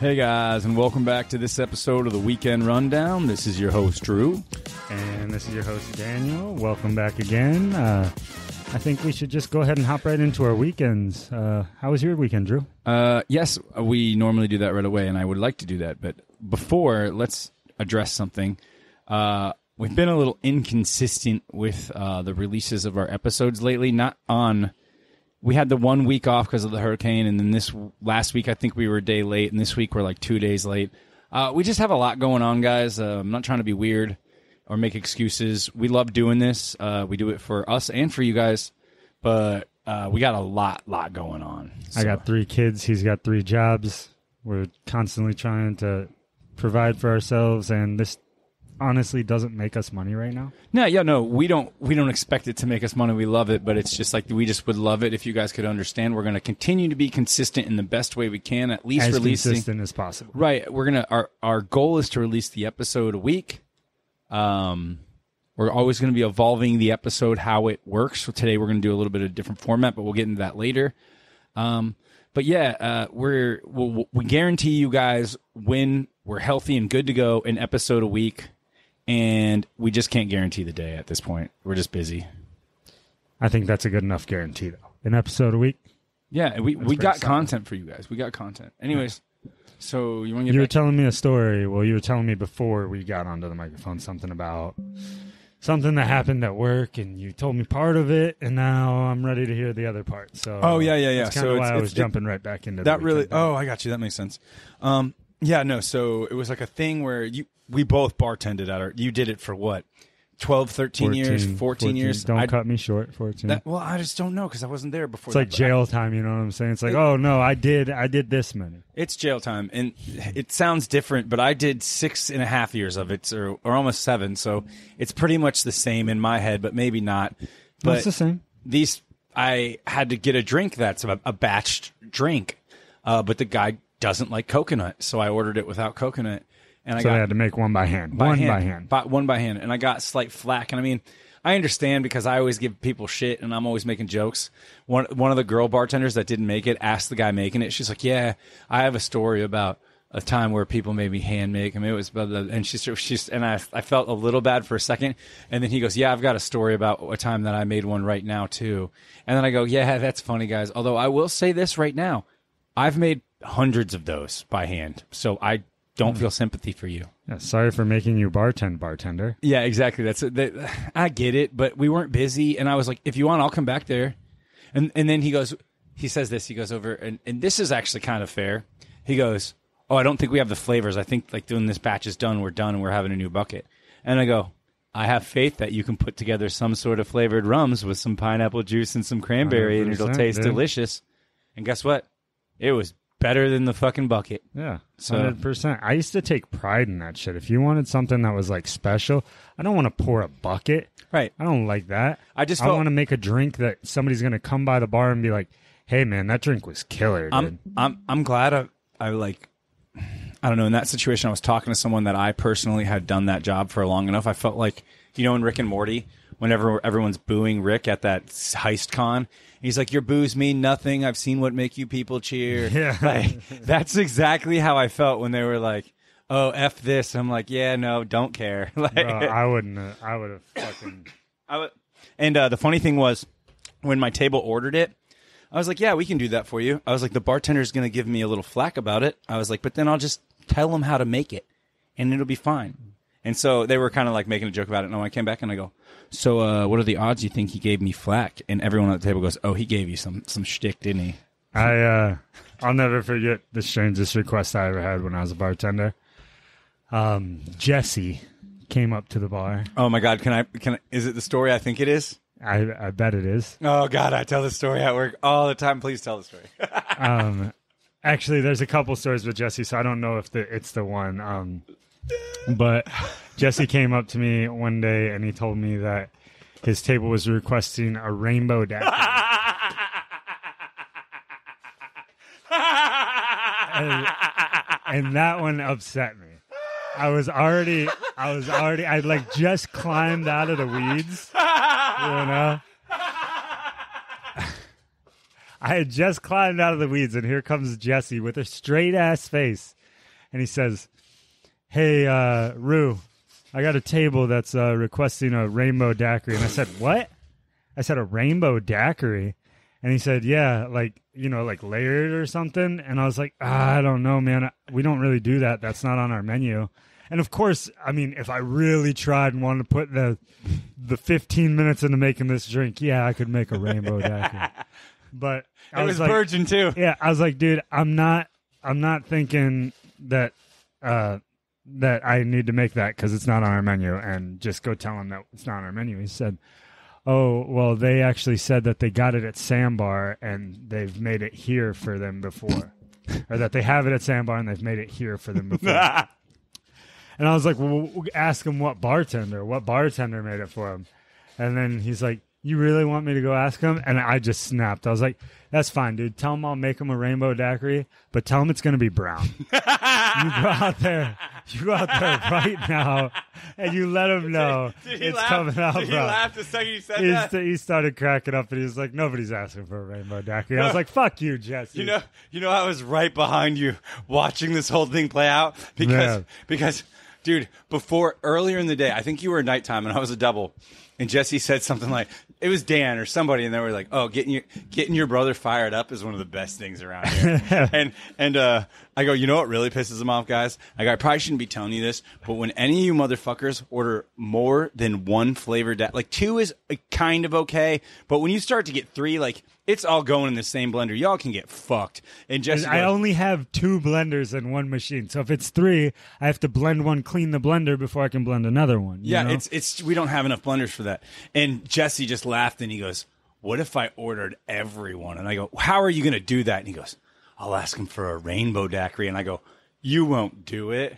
Hey guys, and welcome back to this episode of the Weekend Rundown. This is your host, Drew. And this is your host, Daniel. Welcome back again. I think we should just go ahead and hop right into our weekends. How was your weekend, Drew? Yes, we normally do that right away, and I would like to do that. But before, let's address something. We've been a little inconsistent with the releases of our episodes lately. We had the 1 week off because of the hurricane, and then this last week I think we were a day late, and this week we're like 2 days late. We just have a lot going on, guys. I'm not trying to be weird or make excuses. We love doing this. We do it for us and for you guys, but we got a lot going on. So. I got 3 kids. He's got 3 jobs. We're constantly trying to provide for ourselves, and this honestly doesn't make us money right now. No, we don't expect it to make us money. We love it, but it's just like we just would love it if you guys could understand. We're going to continue to be consistent in the best way we can, at least as releasing consistent as possible. Right. Our goal is to release the episode a week. We're always going to be evolving the episode how it works. So today we're going to do a little bit of a different format, but we'll get into that later. But yeah, we guarantee you guys when we're healthy and good to go an episode a week. And we just can't guarantee the day at this point. We're just busy. I think that's a good enough guarantee, though. An episode a week? Yeah, we got content for you guys. We got content. Anyways, so you want to get You were back? telling me a story. Well, you were telling me before we got onto the microphone something about something that happened at work, and you told me part of it, and now I'm ready to hear the other part. So That's kind of why I was jumping right back into that. Really? Oh, I got you. That makes sense. So it was like a thing where we both bartended at you did it for what? 12, 13 years, 14 years? Don't cut me short, 14. I just don't know because I wasn't there before. It's like jail time, you know what I'm saying? It's like, oh, no, I did this many. It's jail time, and it sounds different, but I did 6.5 years of it, or almost 7, so it's pretty much the same in my head, but maybe not. But it's the same. I had to get a drink that's a batched drink, but the guy doesn't like coconut, so I ordered it without coconut. And I had to make one by hand. One by hand. And I got slight flack. And I mean, I understand because I always give people shit and I'm always making jokes. One of the girl bartenders that didn't make it asked the guy making it. She's like, yeah, I have a story about a time where people made me hand make them. It was, and I felt a little bad for a second. And then he goes, yeah, I've got a story about a time that I made one right now too. And then I go, yeah, that's funny, guys. Although I will say this right now, I've made hundreds of those by hand. So I don't feel sympathy for you. Yeah, sorry for making you bartender. Yeah, exactly. I get it, but we weren't busy, and I was like, if you want, I'll come back there. And then he says this, he goes over, and this is actually kind of fair. He goes, oh, I don't think we have the flavors. I think like doing this batch is done, and we're having a new bucket. And I go, I have faith that you can put together some sort of flavored rums with some pineapple juice and some cranberry, and it'll taste delicious. And guess what? It was better than the fucking bucket. Yeah, 100%. I used to take pride in that shit. If you wanted something that was like special, I don't want to pour a bucket. Right. I don't like that. I want to make a drink that somebody's going to come by the bar and be like, hey, man, that drink was killer, dude. I'm glad I don't know, in that situation I was talking to someone that I personally had done that job for long enough. I felt like, you know, in Rick and Morty, whenever everyone's booing Rick at that heist con, he's like, your boos mean nothing. I've seen what make you people cheer. Yeah. Like, that's exactly how I felt when they were like, oh, F this. I'm like, yeah, no, don't care. Like, I wouldn't. I would have fucking. And the funny thing was, when my table ordered it, I was like, yeah, we can do that for you. I was like, the bartender's going to give me a little flack about it. I was like, but then I'll just tell him how to make it, and it'll be fine. And so they were kind of like making a joke about it. And when I came back and I go, so what are the odds you think he gave me flack? And everyone at the table goes, oh, he gave you some shtick, didn't he? I'll never forget the strangest request I ever had when I was a bartender. Jesse came up to the bar. Oh my God. Can I, is it the story I think it is? I bet it is. Oh God, I tell the story at work all the time. Please tell the story. Actually, there's a couple stories with Jesse, so I don't know if it's the one. But Jesse came up to me one day and he told me that his table was requesting a rainbow daiquiri. and that one upset me. I'd like just climbed out of the weeds, you know? I had just climbed out of the weeds, and here comes Jesse with a straight-ass face. and he says, "Hey, Rue, I got a table that's requesting a rainbow daiquiri." And I said, "What?" I said, "A rainbow daiquiri?" And he said, "Yeah, like, like layered or something." And I was like, I don't know, man. We don't really do that. That's not on our menu. And of course, I mean, if I really tried and wanted to put the 15 minutes into making this drink, yeah, I could make a rainbow daiquiri. But it was like, virgin too. Yeah, I was like, dude, I'm not thinking that that I need to make that because it's not on our menu, and just go tell him that it's not on our menu. He said, "Oh, well, they actually said that they got it at Sandbar and they've made it here for them before." Or that they have it at Sandbar and they've made it here for them before. And I was like, "Well, ask him what bartender made it for him." And then he's like, "You really want me to go ask him?" And I just snapped. I was like, "That's fine, dude. Tell him I'll make him a rainbow daiquiri, but tell him it's going to be brown." You go out there right now, and you let him know it's coming out brown. Did he laugh the second you said that? He started cracking up, and he was like, "Nobody's asking for a rainbow daiquiri." I was like, "Fuck you, Jesse." You know, I was right behind you watching this whole thing play out because, dude, earlier in the day, I think you were nighttime and I was a double. And Jesse said something like, it was Dan or somebody, and they were like, "Oh, getting your brother fired up is one of the best things around here." and I go, "You know what really pisses him off, guys?" I go, "I probably shouldn't be telling you this, but when any of you motherfuckers order more than one flavor, like 2 is kind of okay, but when you start to get 3, like it's all going in the same blender, y'all can get fucked." And Jesse goes, I only have 2 blenders in one machine, so if it's 3, I have to blend one, clean the blender before I can blend another one. Yeah, know? it's we don't have enough blenders for that. And Jesse just laughed and he goes, "What if I ordered everyone?" And I go, "How are you going to do that?" And he goes, "I'll ask him for a rainbow daiquiri." And I go, "You won't do it."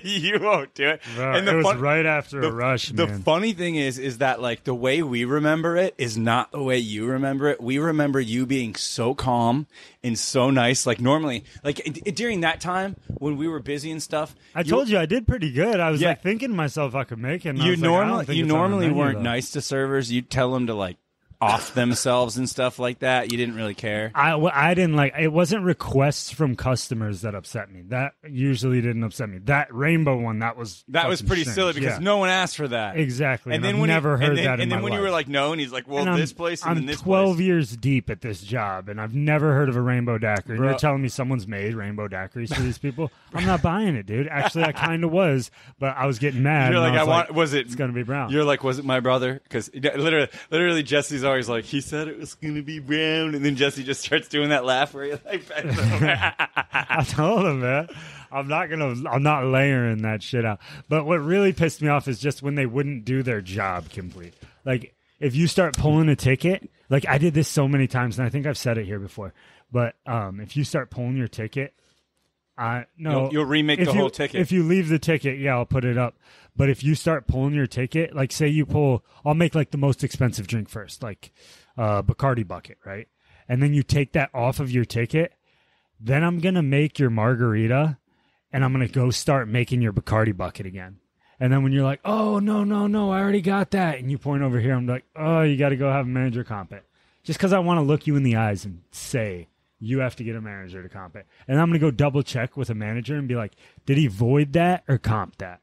You won't do it. Bro, and it was right after a rush, man. The funny thing is that like the way we remember it is not the way you remember it. We remember you being so calm and so nice. Like normally, like during that time when we were busy and stuff. I told you I did pretty good. I was like thinking to myself I could make it. And you normally weren't nice to servers. You'd tell them to like off themselves and stuff like that. You didn't really care. I didn't like it. Wasn't requests from customers that upset me. That usually didn't upset me. That rainbow one, that was pretty silly because no one asked for that. Exactly. And then when never heard that. And then when you were like, "No," and he's like, "Well, this place and then this place." I'm 12 years deep at this job, and I've never heard of a rainbow daiquiri. And you're telling me someone's made rainbow daiquiris for these people? I'm not buying it, dude. Actually, I kind of was, but I was getting mad. You're like, it's going to be brown. You're like, "Was it my brother?" Because literally, Jesse's always like, "He said it was going to be brown," and then Jesse just starts doing that laugh where you're like, I told him, man, I'm not layering that shit out. But what really pissed me off is just when they wouldn't do their job complete. Like if you start pulling a ticket, like I did this so many times, and I think I've said it here before. But if you start pulling your ticket, you'll remake the whole ticket. If you leave the ticket, yeah, I'll put it up. But if you start pulling your ticket, like say you pull, I'll make like the most expensive drink first, like Bacardi bucket, right? And then you take that off of your ticket. Then I'm going to make your margarita, and I'm going to go start making your Bacardi bucket again. And then when you're like, "Oh, no, I already got that," and you point over here, I'm like, "Oh, you got to go have a manager comp it." Just because I want to look you in the eyes and say, you have to get a manager to comp it. And I'm going to go double check with a manager and be like, did he void that or comp that?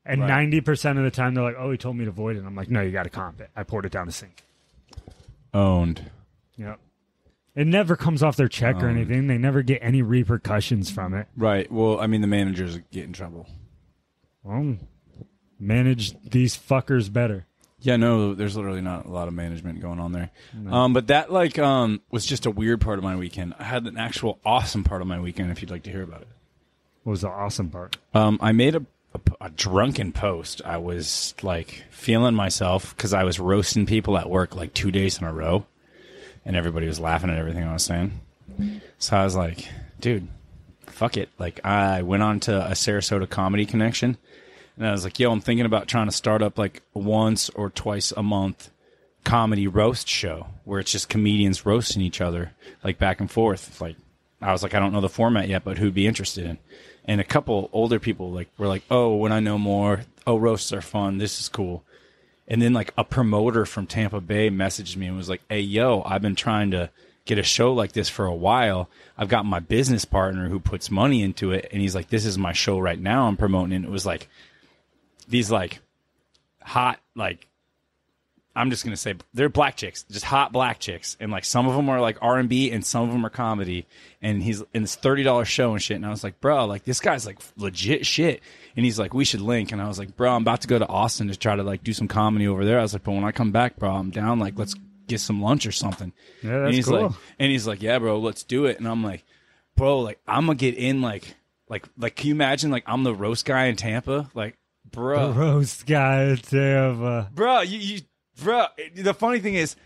And 90% of the time they're like, "Oh, he told me to void it." And I'm like, "No, you got to comp it. I poured it down the sink." Owned. Yep. It never comes off their check or anything. They never get any repercussions from it. Right. Well, I mean, the managers get in trouble. Well, manage these fuckers better. Yeah, no, there's literally not a lot of management going on there. No. But that was just a weird part of my weekend. I had an actual awesome part of my weekend if you'd like to hear about it. What was the awesome part? I made a drunken post. I was like feeling myself because I was roasting people at work like 2 days in a row, and everybody was laughing at everything I was saying. So I was like, dude, fuck it. Like I went on to a Sarasota Comedy Connection, and I was like, yo, I'm thinking about trying to start up like once or twice a month comedy roast show where it's just comedians roasting each other like back and forth. Like I was like, I don't know the format yet, but who'd be interested in? And a couple older people were like, "Oh, when I know more, roasts are fun. This is cool." And then like a promoter from Tampa Bay messaged me and was like, "Hey, yo, I've been trying to get a show like this for a while. I've got my business partner who puts money into it, and he's like, this is my show right now. I'm promoting it. And it was like these like hot, like, I'm just going to say they're black chicks, just hot black chicks. And like some of them are like R&B and some of them are comedy. And he's in this $30 show and shit. And I was like, bro, like this guy's like legit shit. And he's like, we should link. And I was like, bro, I'm about to go to Austin to try to like do some comedy over there. I was like, but when I come back, bro, I'm down. Like, let's get some lunch or something. Yeah, that's and he's cool. Like, and he's like, yeah, bro, let's do it. And I'm like, bro, like I'm going to get in like, can you imagine like I'm the roast guy in Tampa? Like, bro. The roast guy in Tampa. Bro, Bro, the funny thing is,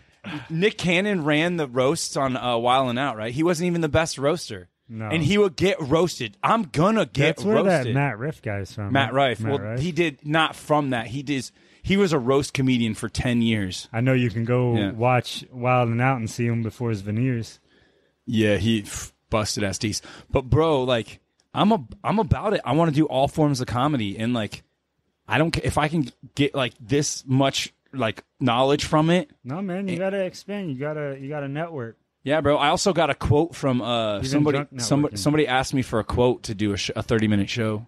Nick Cannon ran the roasts on Wild 'N Out, right? He wasn't even the best roaster. No. And he would get roasted. I'm going to get roasted. That's where that Matt Riff guy's from. Matt Rife. Well, he did not from that. He was a roast comedian for 10 years. I know you can go watch Wild 'N Out and see him before his veneers. Yeah, he busted ass teeth. But, bro, like, I'm about it. I want to do all forms of comedy. And, like, I don't care if I can get, like, this much like knowledge from it. No, man, you gotta expand. You gotta network. Yeah, bro. I also got a quote from somebody asked me for a quote to do a 30-minute show.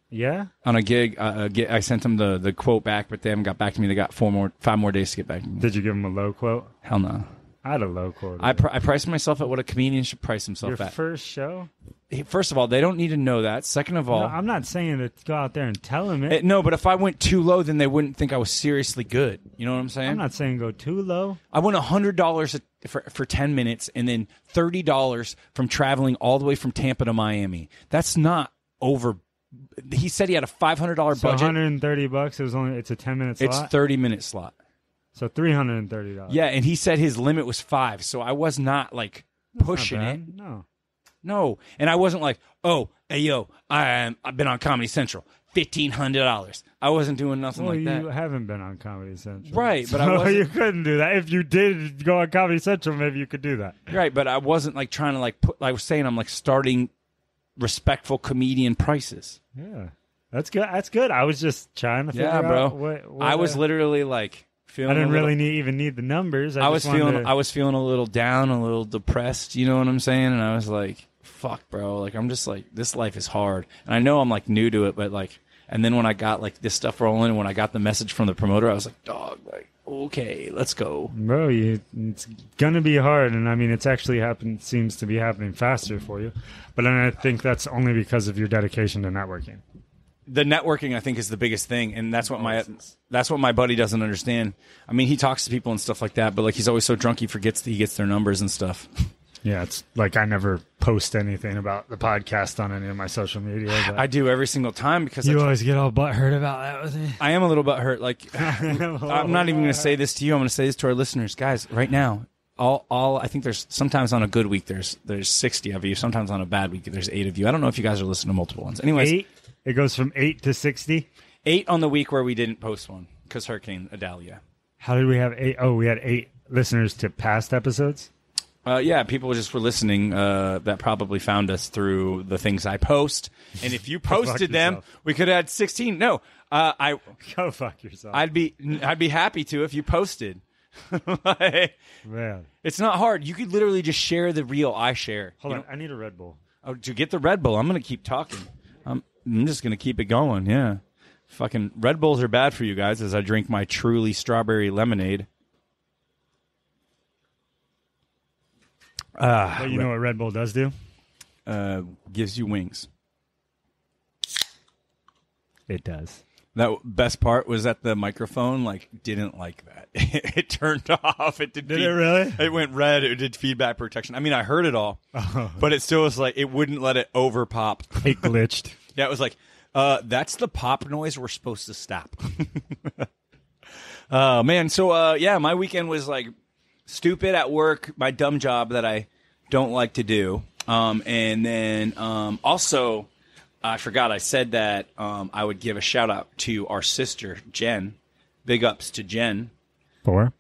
Yeah, on a gig. I sent them the quote back, but they haven't got back to me. They got 5 more days to get back to me. Did you give them a low quote? Hell no. I had a low quote. I priced myself at what a comedian should price himself at. Your first show? First of all, they don't need to know that. Second of all... No, I'm not saying to go out there and tell them it. No, but if I went too low, then they wouldn't think I was seriously good. You know what I'm saying? I'm not saying go too low. I won $100 for 10 minutes and then $30 from traveling all the way from Tampa to Miami. That's not over... He said he had a $500 budget. $130. It's a 10-minute slot? It's 30-minute slot. So $330. Yeah, and he said his limit was 5, so I was not like pushing it. No, and I wasn't like, oh, hey yo, I've been on Comedy Central, $1,500. I wasn't doing nothing like that. You haven't been on Comedy Central, right? But so you couldn't do that. If you did go on Comedy Central, maybe you could do that, right? But I wasn't like trying to like put. I was saying I'm like starting respectful comedian prices. Yeah, that's good. That's good. I was just trying to figure out what I was literally like. I didn't really even need the numbers. I was feeling a little down, a little depressed. You know what I'm saying? And I was like, "Fuck, bro! Like I'm just like this life is hard." And I know I'm like new to it, but like, and then when I got like this stuff rolling, and when I got the message from the promoter, I was like, "Dog, like okay, let's go." Bro, it's gonna be hard, and I mean, it's actually seems to be happening faster for you. But then I think that's only because of your dedication to networking. The networking, I think, is the biggest thing, and that's what my buddy doesn't understand. I mean, he talks to people and stuff like that, but like he's always so drunk he forgets that he gets their numbers and stuff. Yeah, it's like I never post anything about the podcast on any of my social media. I do every single time because you always get all butthurt about that with me. I am a little butthurt. Like I'm not even going to say this to you. I'm going to say this to our listeners, guys. Right now, all I think there's sometimes on a good week there's 60 of you. Sometimes on a bad week there's 8 of you. I don't know if you guys are listening to multiple ones. Anyways. 8? It goes from 8 to 60? 8 on the week where we didn't post one because Hurricane Idalia. How did we have 8? Oh, we had 8 listeners to past episodes? Yeah, people just were listening that probably found us through the things I post. And if you posted them, we could have had 16. No, go fuck yourself. I'd be happy to if you posted. Man. It's not hard. You could literally just share the reel I share. Hold on, I need a Red Bull. Oh, to get the Red Bull, I'm going to keep talking. I'm just going to keep it going, yeah. Fucking Red Bulls are bad for you guys as I drink my truly strawberry lemonade. But you know what Red Bull does do? Gives you wings. It does. That best part was that the microphone didn't like that. It turned off. Did it really? It went red. It did feedback protection. I mean, I heard it all, but it still was like it wouldn't let it over pop. It glitched. Yeah, it was like that's the pop noise we're supposed to stop. Oh man, so yeah, my weekend was like stupid at work, my dumb job that I don't like to do, and then also. I forgot I said that I would give a shout-out to our sister, Jen. Big ups to Jen.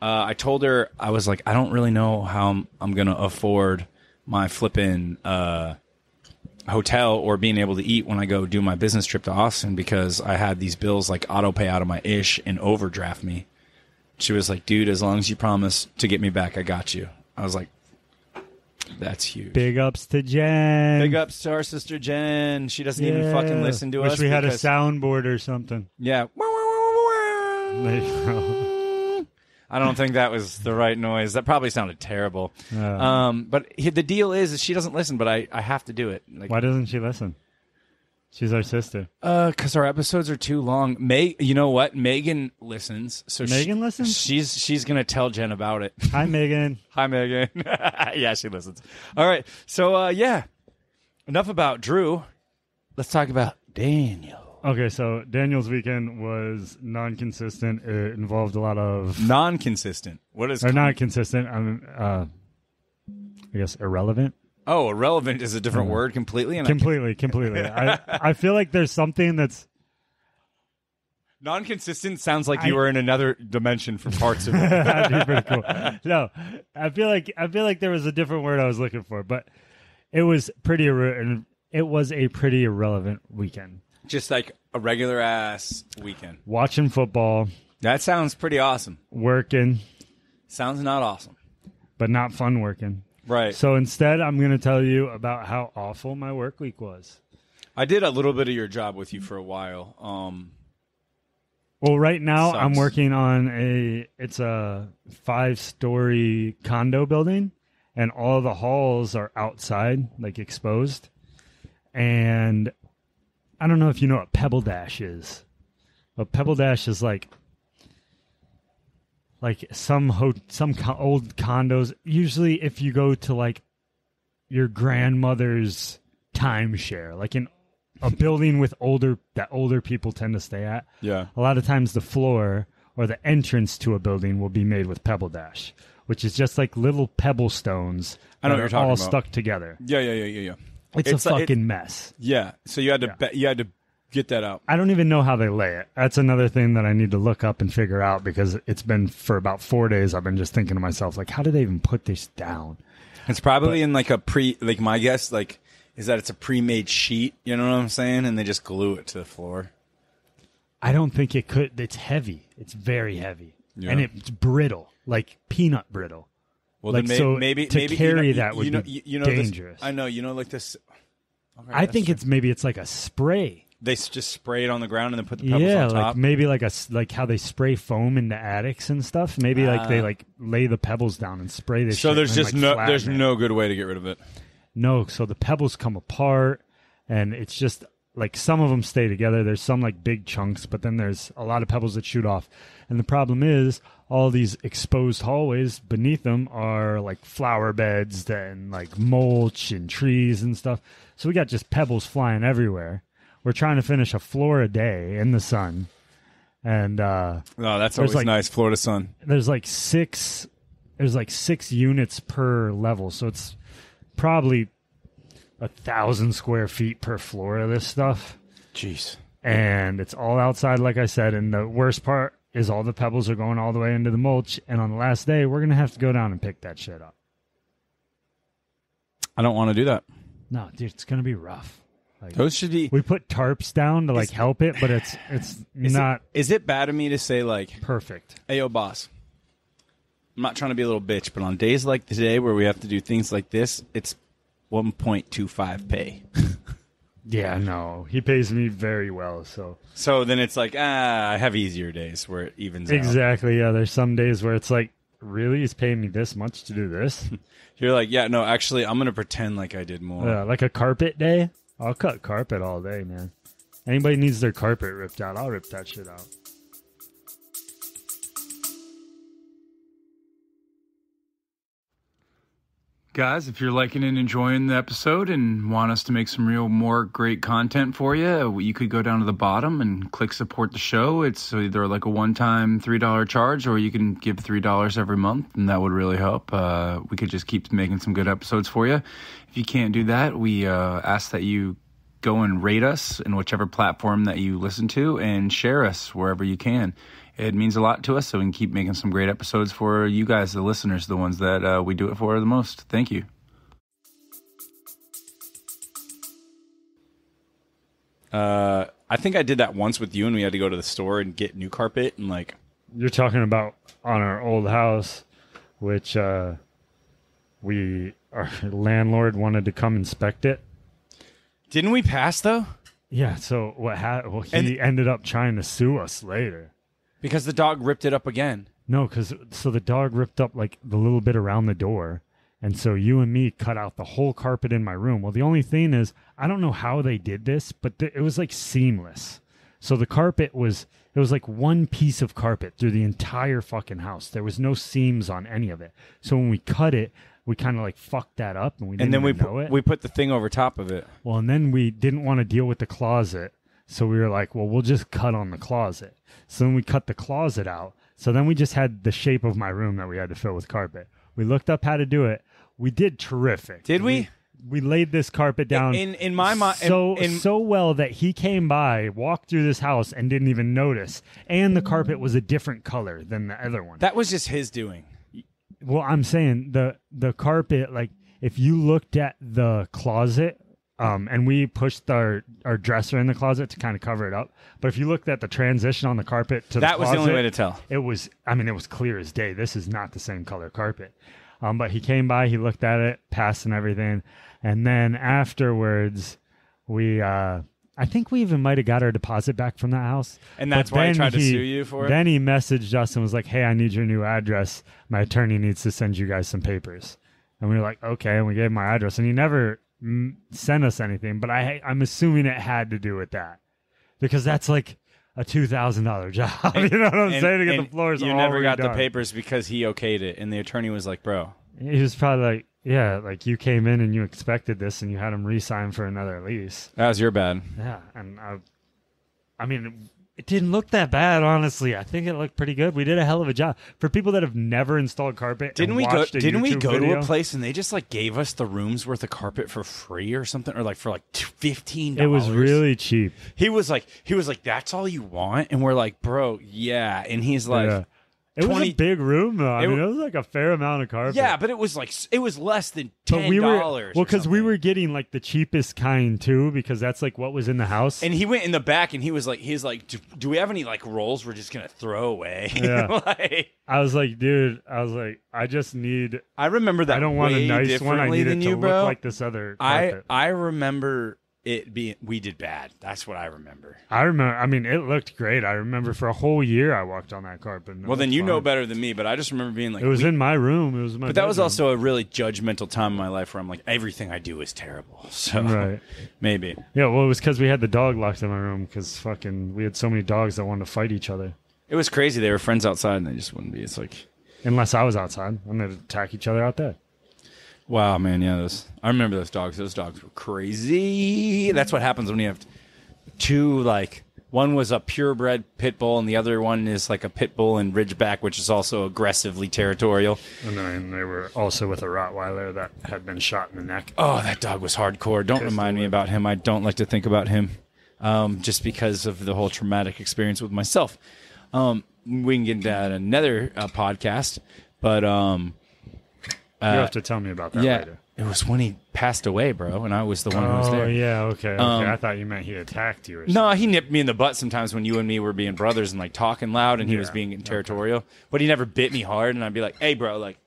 I told her, I was like, I don't really know how I'm going to afford my flipping hotel or being able to eat when I go do my business trip to Austin because I had these bills like auto-pay out of my ish and overdraft me. She was like, dude, as long as you promise to get me back, I got you. I was like, that's huge. Big ups to Jen. Big ups to our sister Jen. She doesn't even fucking listen to us. Wish we had a soundboard or something. Yeah. I don't think that was the right noise. That probably sounded terrible. But the deal is she doesn't listen, but I have to do it. Like, why doesn't she listen? She's our sister. Because our episodes are too long. You know what? Megan listens. So Megan listens? She's going to tell Jen about it. Hi, Megan. Hi, Megan. Yeah, she listens. All right. So, enough about Drew. Let's talk about Daniel. Okay, so Daniel's weekend was non-consistent. It involved a lot of... Non-consistent? What is... Or not consistent. I guess irrelevant. Oh, irrelevant is a different word completely? Completely. I feel like there's something that's... Non-consistent sounds like you were in another dimension for parts of it. That'd be pretty cool. No, I feel like there was a different word I was looking for, but it was it was a pretty irrelevant weekend. Just like a regular ass weekend. Watching football. That sounds pretty awesome. Working. Sounds not awesome. But not fun working. Right. So instead, I'm going to tell you about how awful my work week was. I did a little bit of your job with you for a while. Well, right now I'm working on it's a 5-story condo building, and all the halls are outside, like exposed. And I don't know if you know what Pebble Dash is. But Pebble Dash is like some old condos. Usually, if you go to like your grandmother's timeshare, like in a building with older people tend to stay at. Yeah. A lot of times, the floor or the entrance to a building will be made with Pebble Dash, which is just like little pebble stones that are all about. Stuck together. Yeah. It's a fucking mess. Yeah. So you had to get that out. I don't even know how they lay it. That's another thing that I need to look up and figure out, because it's been for about 4 days. I've been just thinking to myself, like, how do they even put this down? It's probably in like my guess, like, is that it's a pre-made sheet. You know what I'm saying? And they just glue it to the floor. I don't think it could. It's heavy. It's very heavy. Yeah. And it's brittle, like peanut brittle. Well, like, then so maybe carry that would be dangerous. I know, like this. Okay, I think it's like a spray. They just spray it on the ground and then put the pebbles on top. Like maybe like how they spray foam into attics and stuff. Maybe like they like lay the pebbles down and spray this. So there's just there's no good way to get rid of it. No, so the pebbles come apart, and it's just like some of them stay together. There's some like big chunks, but then there's a lot of pebbles that shoot off. And the problem is all these exposed hallways beneath them are like flower beds and like mulch and trees and stuff. So we got just pebbles flying everywhere. We're trying to finish a floor a day in the sun. And that's always nice, Florida sun. There's like 6 units per level, so it's probably 1,000 square feet per floor of this stuff. Jeez. And it's all outside, like I said. And the worst part is all the pebbles are going all the way into the mulch. And on the last day, we're going to have to go down and pick that shit up. I don't want to do that. No, dude, it's going to be rough. Like, those should be. We put tarps down to like help it, but it's not. Is it bad of me to say like perfect? Hey, yo, boss. I'm not trying to be a little bitch, but on days like today where we have to do things like this, it's 1.25 pay. Yeah, no, he pays me very well. So then it's like, I have easier days where it evens out. Exactly. Yeah, there's some days where it's like, really, he's paying me this much to do this? You're like, yeah, no, actually, I'm gonna pretend like I did more. Yeah, like a carpet day. I'll cut carpet all day, man. Anybody needs their carpet ripped out, I'll rip that shit out. Guys, if you're liking and enjoying the episode and want us to make some more great content for you, you could go down to the bottom and click support the show. It's either like a one-time $3 charge, or you can give $3 every month, and that would really help. We could just keep making some good episodes for you. If you can't do that, we ask that you go and rate us in whichever platform that you listen to, and share us wherever you can. It means a lot to us, so we can keep making some great episodes for you guys, the listeners, the ones that we do it for the most. Thank you. I think I did that once with you, and we had to go to the store and get new carpet, and like... You're talking about on our old house, which our landlord wanted to come inspect it. Didn't we pass though? Yeah. So what happened? Well, he ended up trying to sue us later because the dog ripped it up again. No, so the dog ripped up like the little bit around the door, and so you and me cut out the whole carpet in my room. Well, the only thing is, I don't know how they did this, but it was like seamless. So the carpet was like one piece of carpet through the entire fucking house. There was no seams on any of it. So when we cut it, we kind of like fucked that up, and we didn't know it. We put the thing over top of it. Well, and then we didn't want to deal with the closet, so we were like, well, we'll just cut on the closet. So then we cut the closet out. So then we just had the shape of my room that we had to fill with carpet. We looked up how to do it. We did terrific. Did we? We laid this carpet down in my mind so well that he came by, walked through this house, and didn't even notice. And the carpet was a different color than the other one. That was just his doing. Well, I'm saying the carpet, like if you looked at the closet, and we pushed our dresser in the closet to kind of cover it up. But if you looked at the transition on the carpet to the closet, that was the only way to tell. It was clear as day. This is not the same color carpet. But he came by, he looked at it, passed and everything. And then afterwards, I think we even might have got our deposit back from that house. And that's why he tried to sue you for it? Then he messaged us and was like, hey, I need your new address. My attorney needs to send you guys some papers. And we were like, okay. And we gave him our address. And he never sent us anything. But I'm assuming it had to do with that. Because that's like a $2,000 job. You know what I'm saying? To get the floors all you never got redone. The papers because he okayed it. And the attorney was like, bro. He was probably like, yeah, like you came in and you expected this and you had him re-sign for another lease. That was your bad. Yeah, and I mean, it didn't look that bad, honestly. I think it looked pretty good. We did a hell of a job for people that have never installed carpet. Didn't we go to a place and they just like gave us the room's worth of carpet for free or something, or like for like $15? It was really cheap. He was like, that's all you want, and we're like, bro, yeah, and he's like. Yeah. It was a big room, though. I mean, it was like a fair amount of carpet. Yeah, but it was less than $10. Well, because we were getting like the cheapest kind too, because that's like what was in the house. And he went in the back, and he's like, do we have any like rolls we're just gonna throw away? Yeah. I was like, dude, I just need. I remember that. I don't want a nice one. I need it to bro. Look like this other carpet. I remember. We did bad. That's what I remember. I mean, it looked great. I remember for a whole year I walked on that carpet. Well, then you know better than me, but I just remember being like... It was in my room. It was my bedroom. That was also a really judgmental time in my life where I'm like, everything I do is terrible. So, right. Maybe. Yeah, well, it was because we had the dog locked in my room because we had so many dogs that wanted to fight each other. It was crazy. They were friends outside and they just wouldn't be. It's like... Unless I was outside. I'm going to attack each other out there. Wow, man, yeah, I remember those dogs. Those dogs were crazy. That's what happens when you have two, like, one was a purebred pit bull, and the other one is like a pit bull and Ridgeback, which is also aggressively territorial. And then they were also with a Rottweiler that had been shot in the neck. Oh, that dog was hardcore. Don't remind me about him. I don't like to think about him, just because of the whole traumatic experience with myself. We can get into another podcast, but... you have to tell me about that later. It was when he passed away, bro, and I was the one who was there. Oh, yeah, okay. I thought you meant he attacked you or something. No, he nipped me in the butt sometimes when you and me were being brothers and, like, talking loud, and he was being territorial. Okay. But he never bit me hard, and I'd be like, hey, bro, like,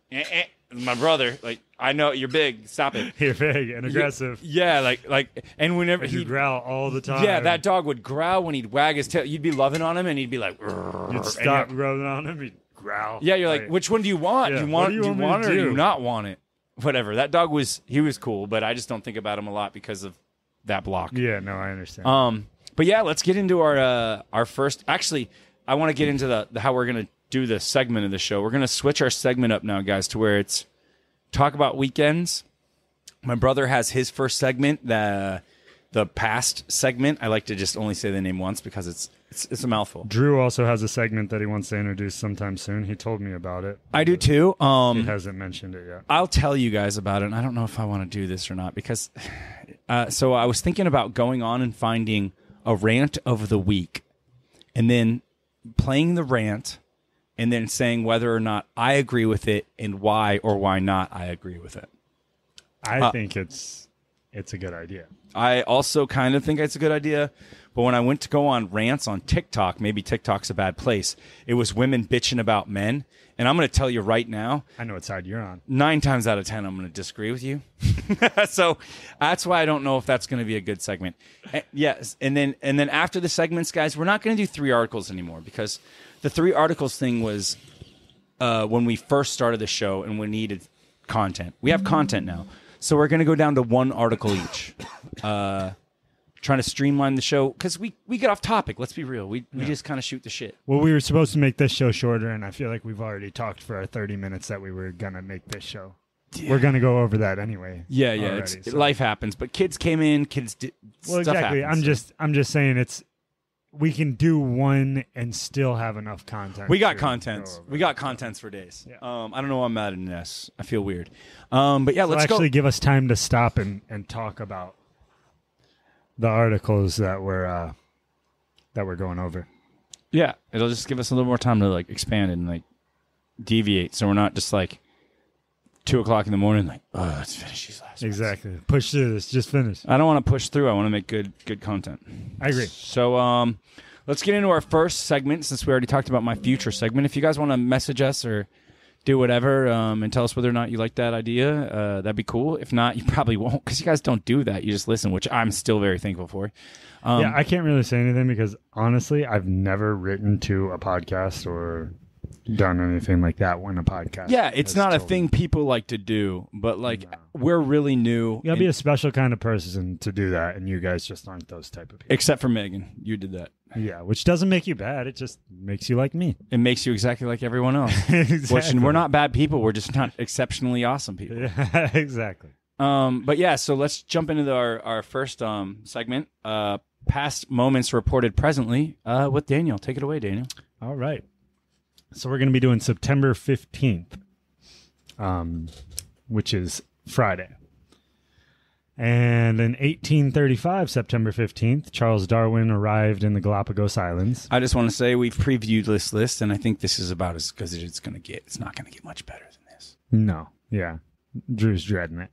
my brother, like, I know you're big, stop it. You're big and aggressive. Yeah, like, and whenever he'd growl all the time. Yeah, that dog would growl when he'd wag his tail. You'd be loving on him, and he'd be like, you'd stop rubbing on him, he'd growl. Yeah, you're like, which one do you want? Yeah, do you want it or do you not want it? Whatever. That dog was cool, but I just don't think about him a lot because of that block. Yeah, no, I understand. But yeah, let's get into our first. Actually, I want to get into the how we're gonna do the segment of the show. We're gonna switch our segment up now, guys, to where it's talk about weekends. My brother has his first segment, the past segment. I like to just only say the name once because it's a mouthful. Drew also has a segment that he wants to introduce sometime soon. He told me about it. I do too. He hasn't mentioned it yet. I'll tell you guys about it. And I don't know if I want to do this or not because so I was thinking about going on and finding a rant of the week and then playing the rant and then saying whether or not I agree with it and why or why not I agree with it. I think it's a good idea. I also kind of think it's a good idea. But when I went to go on rants on TikTok, maybe TikTok's a bad place, it was women bitching about men. And I'm going to tell you right now. I know what side you're on. 9 times out of 10, I'm going to disagree with you. So that's why I don't know if that's going to be a good segment. Yes. And then after the segments, guys, we're not going to do 3 articles anymore because the 3 articles thing was when we first started the show and we needed content. We have content now. So we're going to go down to 1 article each. Trying to streamline the show because we get off topic. Let's be real. We just kind of shoot the shit. Well, we were supposed to make this show shorter, and I feel like we've already talked for our 30 minutes that we were gonna make this show. Yeah. We're gonna go over that anyway. Yeah. Already, life happens, but kids came in. Well, stuff exactly. Happens, I'm just saying we can do 1 and still have enough content. We got contents. We got contents for days. Yeah. I don't know why I'm mad at Ness. I feel weird. But yeah, let's actually give us time to stop and talk about the articles that we're going over. Yeah, it'll just give us a little more time to like expand and like deviate, so we're not just like 2:00 in the morning, like, oh, let's finish these last. Exactly. Ones. Push through this. Just finish. I don't want to push through. I want to make good content. I agree. So let's get into our first segment since we already talked about my future segment. If you guys want to message us or do whatever and tell us whether or not you like that idea. That'd be cool. If not, you probably won't because you guys don't do that. You just listen, which I'm still very thankful for. Yeah, I can't really say anything because honestly, I've never written to a podcast or done anything like that when a podcast. Yeah, it's not a thing people like to do, but like we're really new. You gotta be a special kind of person to do that, and you guys just aren't those type of people. Except for Megan. You did that. Yeah, which doesn't make you bad. It just makes you like me. It makes you exactly like everyone else. Exactly. We're not bad people. We're just not exceptionally awesome people. Yeah, exactly. But yeah, so let's jump into our first segment. Past moments reported presently with Daniel. Take it away, Daniel. All right. So we're going to be doing September 15th, which is Friday. And in 1835, September 15th, Charles Darwin arrived in the Galapagos Islands. I just want to say we've previewed this list, and I think this is about as good as it's going to get. It's not going to get much better than this. No. Yeah. Drew's dreading it.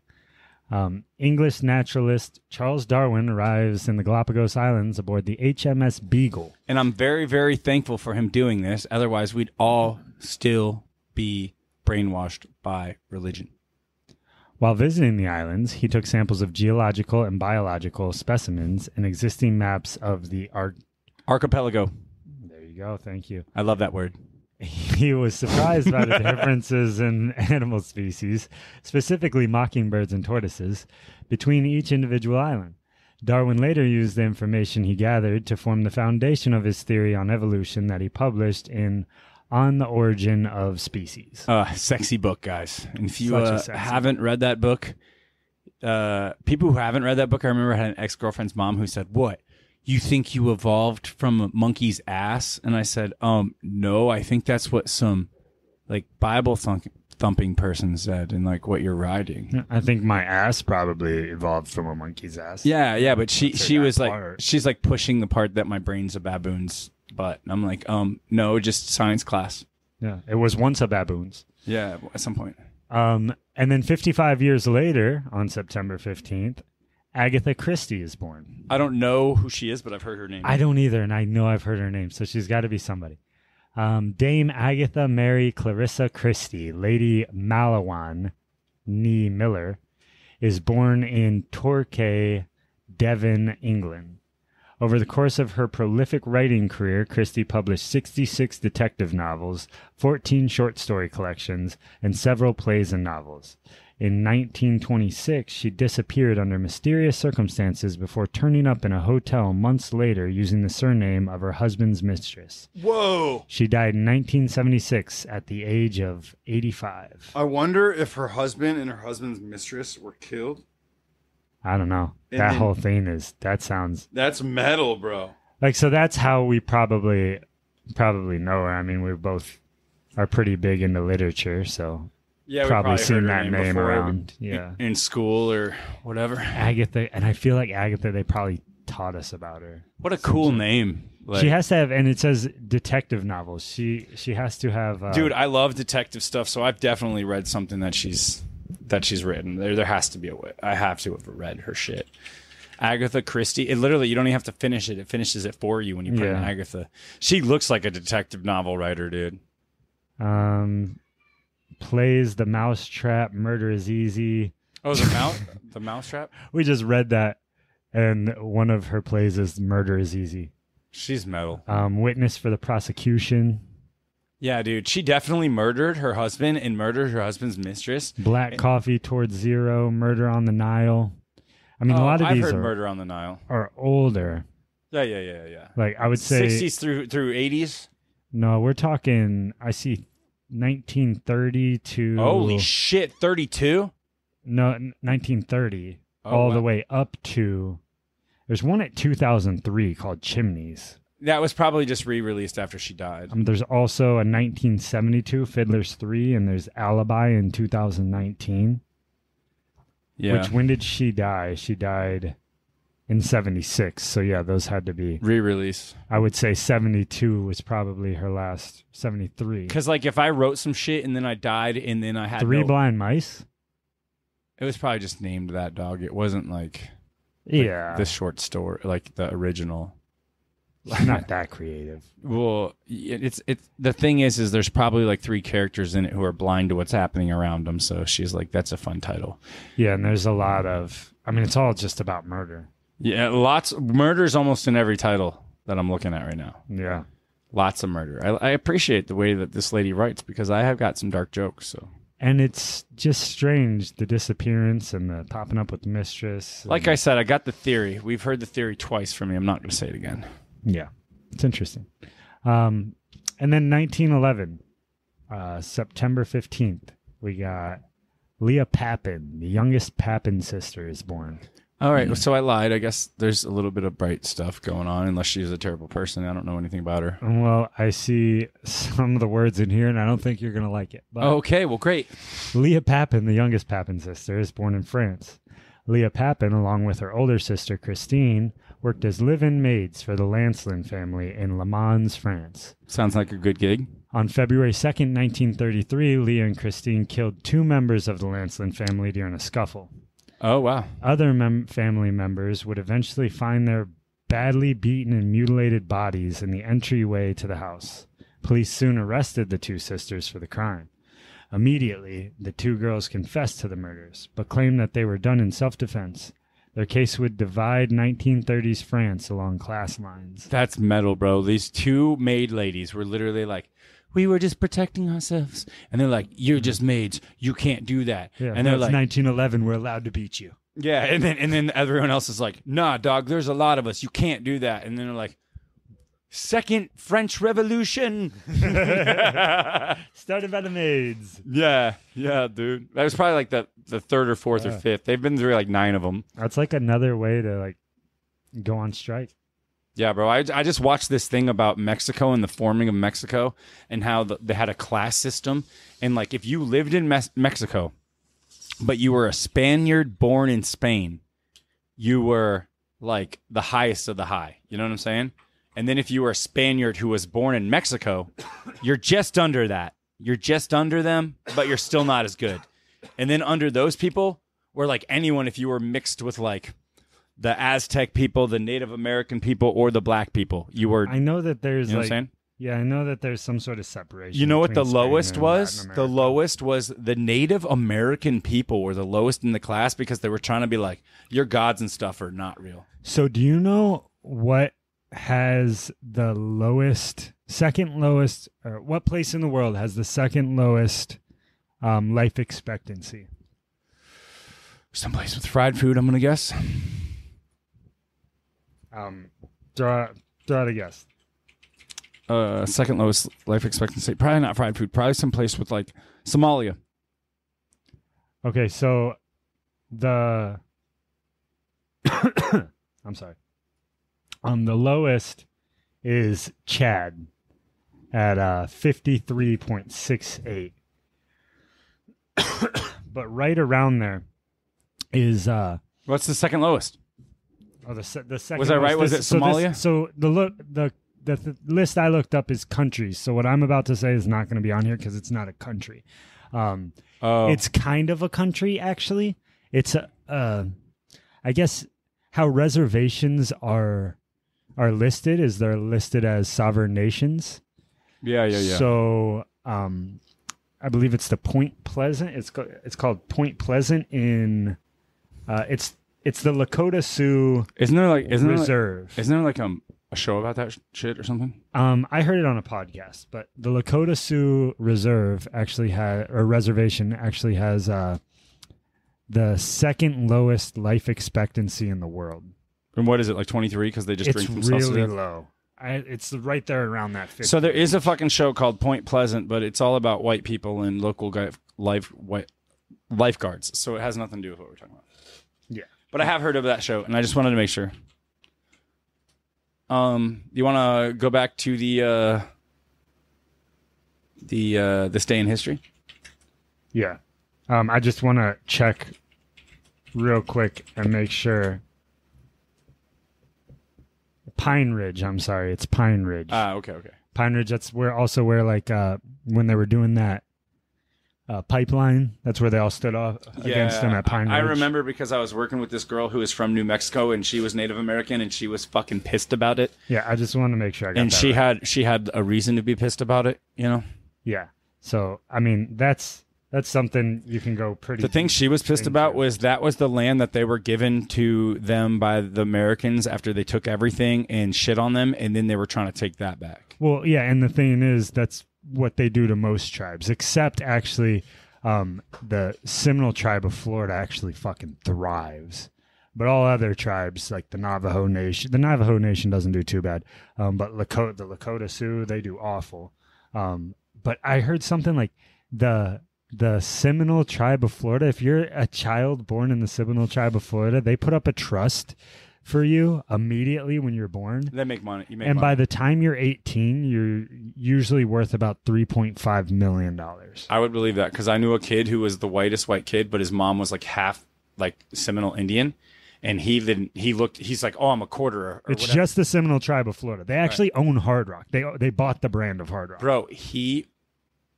English naturalist Charles Darwin arrives in the Galapagos Islands aboard the HMS Beagle. And I'm very, very thankful for him doing this. Otherwise, we'd all still be brainwashed by religion. While visiting the islands, he took samples of geological and biological specimens and existing maps of the archipelago. There you go. Thank you. I love that word. He was surprised by the differences in animal species, specifically mockingbirds and tortoises, between each individual island. Darwin later used the information he gathered to form the foundation of his theory on evolution that he published in On the Origin of Species. Sexy book, guys. And if you haven't read that book, people who haven't read that book, I remember I had an ex-girlfriend's mom who said, "What? You think you evolved from a monkey's ass?" And I said, no, I think that's what some like Bible thumping person said and like what you're riding. I think my ass probably evolved from a monkey's ass. Yeah, but she was like, she's like pushing the part that my brain's a baboon's butt. And I'm like, no, just science class. Yeah, it was once a baboon's. Yeah, at some point. And then 55 years later, on September 15th, Agatha Christie is born. I don't know who she is, but I've heard her name. I don't either, and I know I've heard her name, so she's got to be somebody. Dame Agatha Mary Clarissa Christie, Lady Malawan, nee Miller, is born in Torquay, Devon, England. Over the course of her prolific writing career, Christie published 66 detective novels, 14 short story collections, and several plays and novels. In 1926, she disappeared under mysterious circumstances before turning up in a hotel months later using the surname of her husband's mistress. Whoa! She died in 1976 at the age of 85. I wonder if her husband and her husband's mistress were killed. I don't know. Whole thing That's metal, bro. Like, so that's how we probably know her. I mean, we both are pretty big into literature, so... Yeah, probably seen that name around. Yeah, in school or whatever. Agatha, and I feel like Agatha. They probably taught us about her. What a cool name! Like, she has to have, and it says detective novels. She has to have. Dude, I love detective stuff, so I've definitely read something that she's written. There has to be a way. I have to have read her shit. Agatha Christie. It literally, you don't even have to finish it. It finishes it for you when you put in Agatha. She looks like a detective novel writer, dude. Plays The Mousetrap, Murder is Easy. Oh, the Mousetrap? We just read that, and one of her plays is Murder is Easy. She's metal. Witness for the Prosecution. Yeah, dude. She definitely murdered her husband and murdered her husband's mistress. Black Coffee Towards Zero, Murder on the Nile. I mean, a lot of I've these heard Murder on the Nile. Are older. Yeah. Like, I would say 60s through 80s? No, we're talking, I see 1930 to... Holy shit, 32? No, 1930. The way up to... There's one at 2003 called Chimneys. That was probably just re-released after she died. There's also a 1972, Fiddler's 3, and there's Alibi in 2019. Yeah. Which, when did she die? She died in 76. So, yeah, those had to be... Re-release. I would say 72 was probably her last, 73. Because, like, if I wrote some shit and then I died and then I had Three Blind Mice? It was probably just named that dog. It wasn't, like the short story, like the original... Not that creative. Well, it's the thing is there's probably like 3 characters in it who are blind to what's happening around them. So she's like, that's a fun title. Yeah, and there's a lot of, I mean, it's all just about murder. Yeah, murder's almost in every title that I'm looking at right now. Yeah, lots of murder. I appreciate the way that this lady writes because I have got some dark jokes. So. And it's just strange, the disappearance and the popping up with the mistress. Like I said, I got the theory. We've heard the theory twice from me. I'm not going to say it again. Yeah, it's interesting. And then 1911, September 15th, we got Leah Papin, the youngest Papin sister, is born. All right, so I lied. I guess there's a little bit of bright stuff going on, unless she's a terrible person. I don't know anything about her. Well, I see some of the words in here, and I don't think you're going to like it. But okay, well, great. Leah Papin, the youngest Papin sister, is born in France. Leah Papin, along with her older sister, Christine, worked as live-in maids for the Lancelin family in Le Mans, France. Sounds like a good gig. On February 2nd, 1933, Leah and Christine killed 2 members of the Lancelin family during a scuffle. Oh, wow. Other family members would eventually find their badly beaten and mutilated bodies in the entryway to the house. Police soon arrested the 2 sisters for the crime. Immediately, the 2 girls confessed to the murders, but claimed that they were done in self-defense. Their case would divide 1930s France along class lines. That's metal, bro. These 2 maid ladies were literally like, we were just protecting ourselves. And they're like, you're just maids. You can't do that. Yeah, and they're like, 1911, we're allowed to beat you. Yeah, and then everyone else is like, nah, dog, there's a lot of us. You can't do that. And then they're like, Second French Revolution. Started by the maids. Yeah, dude. That was probably like the 3rd or 4th or 5th. They've been through like 9 of them. That's like another way to like go on strike. Yeah, bro. I just watched this thing about Mexico and the forming of Mexico and how they had a class system. And like if you lived in Mexico, but you were a Spaniard born in Spain, you were like the highest of the high. You know what I'm saying? And then if you were a Spaniard who was born in Mexico, you're just under that. You're just under them, but you're still not as good. And then under those people were like anyone if you were mixed with like the Aztec people, the Native American people, or the black people. You were. I know that there's you know what I'm saying? Yeah, I know that there's some sort of separation. You know what the lowest was? The lowest was the Native American people were the lowest in the class because they were trying to be like, your gods and stuff are not real. So do you know what has the second lowest, or what place in the world has the second lowest life expectancy? Someplace with fried food, I'm going to guess. Draw out a guess. Second lowest life expectancy. Probably not fried food. Probably someplace with like Somalia. Okay, so the I'm sorry. The lowest is Chad at 53.68. But right around there is what's the second lowest? Oh, the second. Was I right? Was it Somalia? So the list I looked up is countries. So what I'm about to say is not going to be on here because it's not a country. It's kind of a country actually. It's I guess how reservations are listed is they're listed as sovereign nations. Yeah. So I believe it's the Point Pleasant. It's called Point Pleasant in it's the Lakota Sioux Reserve. Isn't there like a show about that shit or something? I heard it on a podcast, but the Lakota Sioux Reserve reservation actually has the second lowest life expectancy in the world. And what is it, like 23? Because they just drink themselves. It's really low. It's right there around that 50. So there is a fucking show called Point Pleasant, but it's all about white people and local lifeguards. So it has nothing to do with what we're talking about. Yeah. But I have heard of that show, and I just wanted to make sure. You want to go back to this day in history? Yeah. I just want to check real quick and make sure. Pine Ridge. I'm sorry. It's Pine Ridge. Okay. Pine Ridge. That's where like when they were doing that pipeline, that's where they all stood off against them at Pine Ridge. I remember because I was working with this girl who is from New Mexico, and she was Native American, and she was fucking pissed about it. Yeah, I just wanted to make sure I got that right. And she had a reason to be pissed about it, you know? Yeah. So, I mean, that's something you can go pretty. The thing she was pissed about was that was the land that they were given to them by the Americans after they took everything and shit on them, and then they were trying to take that back. Well, yeah, and the thing is, that's what they do to most tribes, except actually the Seminole tribe of Florida actually fucking thrives. But all other tribes, like the Navajo Nation doesn't do too bad. But the Lakota Sioux, they do awful. But I heard something like the Seminole tribe of Florida, if you're a child born in the Seminole tribe of Florida, they put up a trust for you immediately when you're born. They make money. By the time you're 18, you're usually worth about $3.5 million. I would believe that because I knew a kid who was the whitest white kid, but his mom was like half like Seminole Indian. And he's like, oh, I'm a quarter. It's whatever. Just the Seminole tribe of Florida. They actually own Hard Rock. They bought the brand of Hard Rock. Bro, he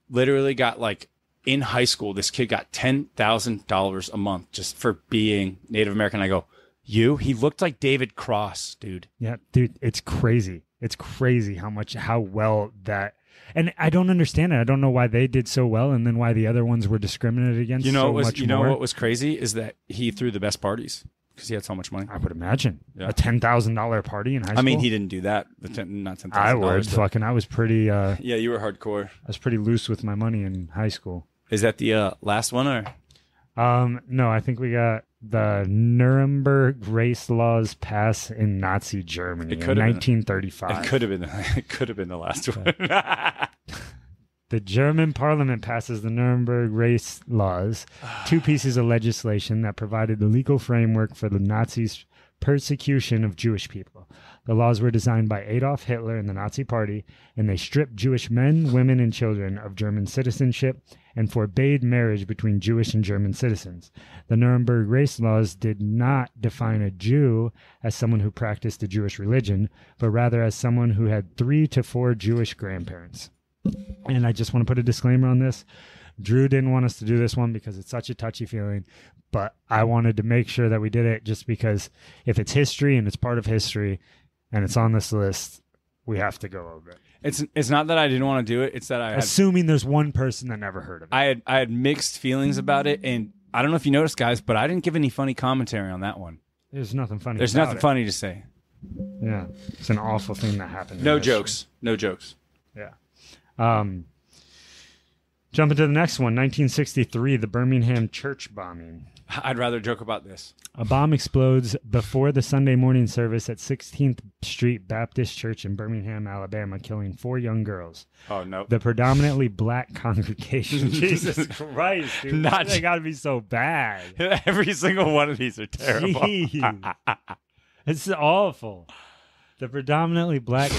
literally got like, in high school, this kid got $10,000 a month just for being Native American. I go, he looked like David Cross, dude. Yeah, dude, it's crazy. It's crazy how well that, and I don't understand it. I don't know why they did so well and then why the other ones were discriminated against what was crazy is that he threw the best parties because he had so much money. I would imagine. Yeah. A $10,000 party in high school? I mean, he didn't do that. Not $10,000. I would. Fucking, I was pretty... yeah, you were hardcore. I was pretty loose with my money in high school. Is that the last one, or? No, I think we got the Nuremberg race laws passed in Nazi Germany in 1935. It could have been the last one. The German parliament passes the Nuremberg race laws, two pieces of legislation that provided the legal framework for the Nazis' persecution of Jewish people. The laws were designed by Adolf Hitler and the Nazi Party, and they stripped Jewish men, women, and children of German citizenship and forbade marriage between Jewish and German citizens. The Nuremberg race laws did not define a Jew as someone who practiced the Jewish religion, but rather as someone who had 3 to 4 Jewish grandparents. And I just want to put a disclaimer on this. Drew didn't want us to do this one because it's such a touchy feeling, but I wanted to make sure that we did it just because if it's history and it's part of history and it's on this list, we have to go over it. It's not that I didn't want to do it. It's that assuming there's one person that never heard of it. I had mixed feelings about it, and I don't know if you noticed, guys, but I didn't give any funny commentary on that one. There's nothing funny. There's nothing funny to say. Yeah, it's an awful thing that happened. No jokes. No jokes. Yeah. Jumping to the next one, 1963, the Birmingham church bombing. I'd rather joke about this. A bomb explodes before the Sunday morning service at 16th Street Baptist Church in Birmingham, Alabama, killing 4 young girls. Oh, no. The predominantly black congregation. Jesus Christ, dude. They got to be so bad. Every single one of these are terrible. It's awful. The predominantly black...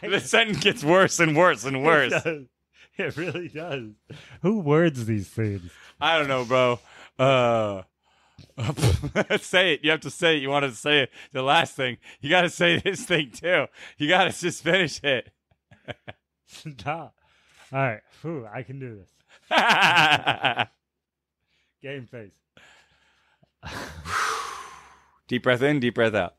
The sentence gets worse and worse and worse. It really does. Who words these things? I don't know, bro. Say it. You have to say it. You wanted to say it. The last thing. You got to say this thing, too. You got to just finish it. Stop. All right. Whew, I can do this. Game face. Deep breath in, deep breath out.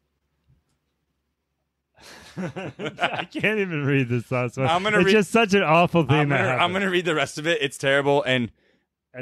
I can't even read this last one. It's just such an awful thing I'm going to read the rest of it. It's terrible. And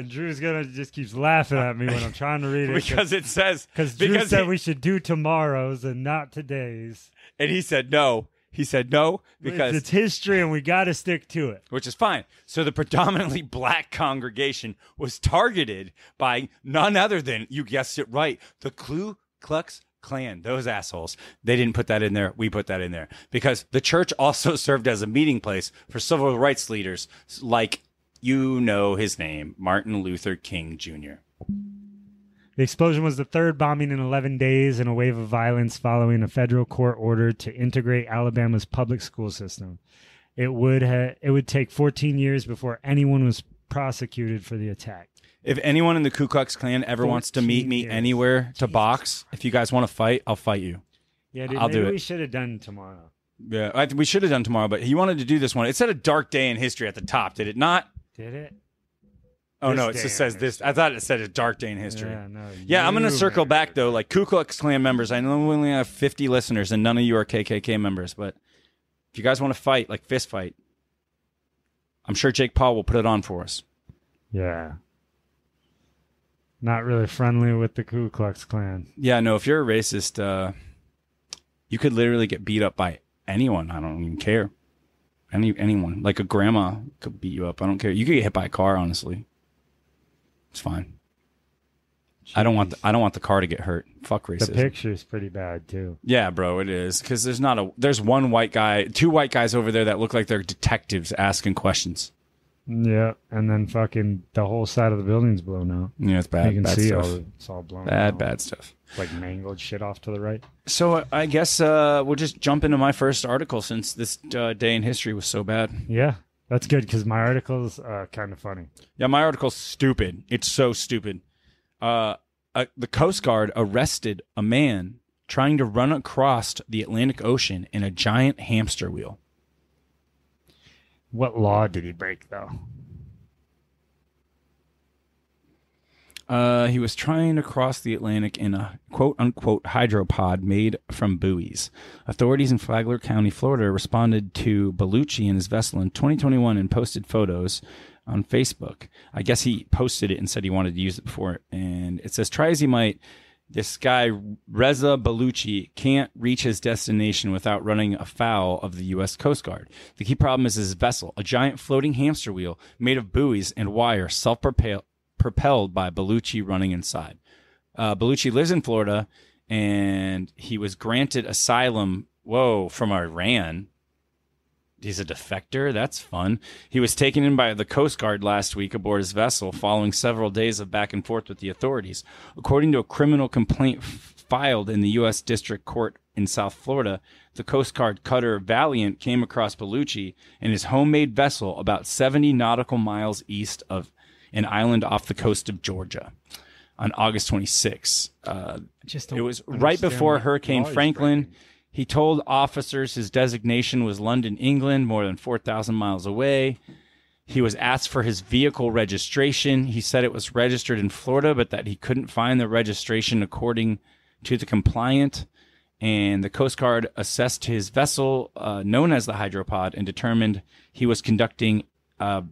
Drew's going to just keeps laughing at me when I'm trying to read it. Because it says... Because Drew said we should do tomorrow's and not today's. And he said no. He said no because... It's history and we got to stick to it. Which is fine. So the predominantly black congregation was targeted by none other than, you guessed it right, the Ku Klux Klan. Those assholes. They didn't put that in there. We put that in there. Because the church also served as a meeting place for civil rights leaders like... You know his name, Martin Luther King Jr. The explosion was the third bombing in 11 days in a wave of violence following a federal court order to integrate Alabama's public school system. It would take 14 years before anyone was prosecuted for the attack. If anyone in the Ku Klux Klan ever wants to meet me anywhere to box, if you guys want to fight, I'll fight you. Yeah, dude, maybe we should have done tomorrow. Yeah, we should have done tomorrow, but he wanted to do this one. It said a dark day in history at the top, did it not? Did it? Oh, no, it just says this. I thought it said a dark day in history. Yeah, no, I'm going to circle back, though. Like, Ku Klux Klan members, I know we only have 50 listeners, and none of you are KKK members, but if you guys want to fight, like fist fight, I'm sure Jake Paul will put it on for us. Yeah. Not really friendly with the Ku Klux Klan. Yeah, no, if you're a racist, you could literally get beat up by anyone. I don't even care. Anyone, like a grandma could beat you up. I don't care. You could get hit by a car. Honestly, it's fine. Jeez. I don't want the car to get hurt. Fuck racism. The picture's pretty bad too. Yeah, bro, it is because there's one white guy, two white guys over there that look like they're detectives asking questions. Yeah, and then fucking the whole side of the building's blown out. Yeah, it's bad. You can bad see stuff. it's all blown out. Bad stuff. Like mangled shit off to the right. So I guess we'll just jump into my first article since this day in history was so bad. Yeah, that's good because my article's kind of funny. Yeah, my article's stupid. It's so stupid. The Coast Guard arrested a man trying to run across the Atlantic Ocean in a giant hamster wheel. What law did he break, though? He was trying to cross the Atlantic in a quote-unquote hydropod made from buoys. Authorities in Flagler County, Florida, responded to Bellucci and his vessel in 2021 and posted photos on Facebook. I guess he posted it and said he wanted to use it before. And it says, try as he might, this guy, Reza Bellucci, can't reach his destination without running afoul of the U.S. Coast Guard. The key problem is his vessel, a giant floating hamster wheel made of buoys and wire, self-propelled by Bellucci running inside. Bellucci lives in Florida, and he was granted asylum, from Iran. He's a defector. That's fun. He was taken in by the Coast Guard last week aboard his vessel following several days of back and forth with the authorities. According to a criminal complaint filed in the U.S. District Court in South Florida, the Coast Guard cutter Valiant came across Bellucci and his homemade vessel about 70 nautical miles east of an island off the coast of Georgia on August 26. It was right before Hurricane Franklin. He told officers his designation was London, England, more than 4,000 miles away. He was asked for his vehicle registration. He said it was registered in Florida, but that he couldn't find the registration according to the compliant. And the Coast Guard assessed his vessel, known as the hydropod, and determined he was conducting a